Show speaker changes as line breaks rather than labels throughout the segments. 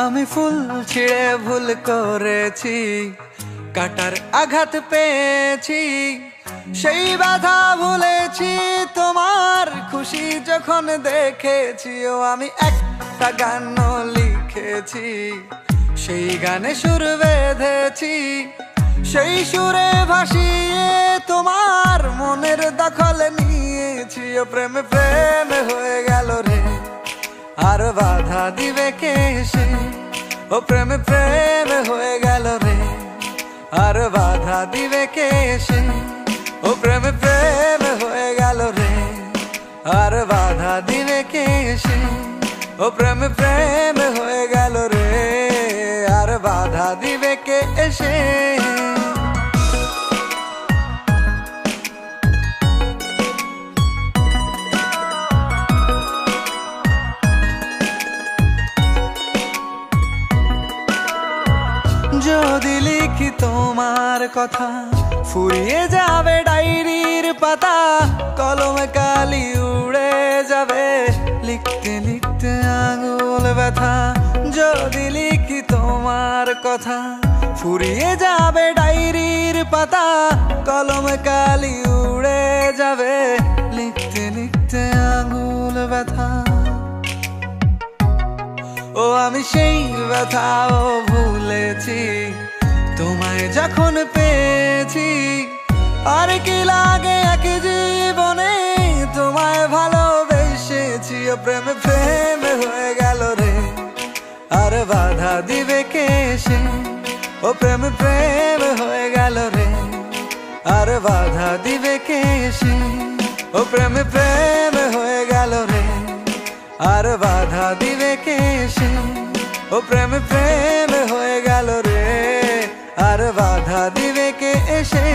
আমি ফুল ছিঁড়ে ভুল করেছি, কাটার আঘাত পেয়েছি, সেই বাধা ভুলেছি তোমার খুশি যখন দেখেছি। ও আমি একটা গান লিখেছি, সেই গানে সুর বেঁধেছি, সেই সুরে ভাসিয়ে তোমার মনের দখল নিয়েছি। ও প্রেমে প্রেমে হয়ে গেল রে, আর বাধা দিবে কে এসে। ও প্রেমে প্রেমে হয়ে গেল রে, আর বাধা দিবে কে এসে। ও প্রেমে প্রেমে হয়ে গেল রে, আর বাধা দিবে কে এসে। ও প্রেমে প্রেমে হয়ে গেল রে, আর বাধা দিবে কে এসে। যদি লিখি তোমার কথা, ফুরিয়ে যাবে ডায়েরির পাতা, কলমে কালি উড়ে যাবে, লিখতে লিখতে আঙুল ব্যথা। যদি লিখি তোমার কথা, ফুরিয়ে যাবে ডায়েরির পাতা, কলমে কালি উড়ে যাবে, লিখতে লিখতে আঙুল ব্যথা। ও আমি সেই ব্যথাও ভুলেছি, তোমায় যখন পেয়েছি। আর কি লাগে এক জীবনে, তোমায় ভালোবেসেছি। ও প্রেমে প্রেমে হয়ে গেল রে, আর বাধা দিবে কে এসে। ও প্রেমে প্রেমে হয়ে গেল রে, আর বাধা দিবে কে এসে। ও প্রেমে প্রেমে হয়ে গেল রে, আর বাধা দিবে কে এসে। ও প্রেমে প্রেমে হয়ে গেল রে, আর বাধা দিবে কে এসে।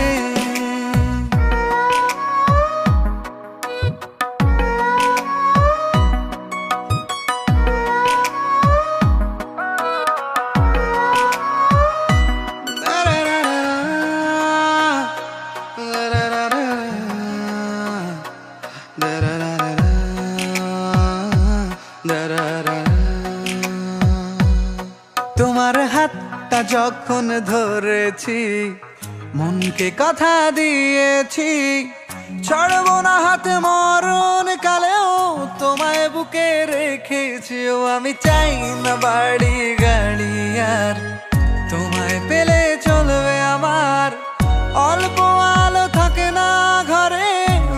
তোমার হাতটা যখন ধরেছি, মনকে কথা দিয়েছি, ছাড়বো না হাত মরণ কালেও, তোমায় বুকে রেখেছি। ও আমি চাই না বাড়ি গাড়ি আর, তোমায় পেলে চলবে আমার। অল্প আলো থাকে না ঘরে,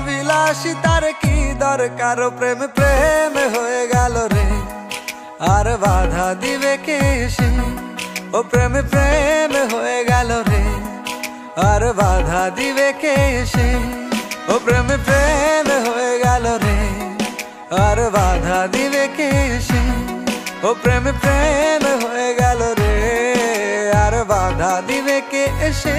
বিলাসিতার কি দরকার। ও প্রেমে প্রেমে হয়ে গেল রে, আর বাধা দিবে কে এসে। ও প্রেমে প্রেমে হয়ে গেল রে, আর বাধা দিবে কে এসে। ও প্রেমে প্রেমে হয়ে গেল রে, আর বাধা দিবে কে এসে। ও প্রেমে প্রেমে হয়ে গেল রে, আর বাধা দিবে কে এসে।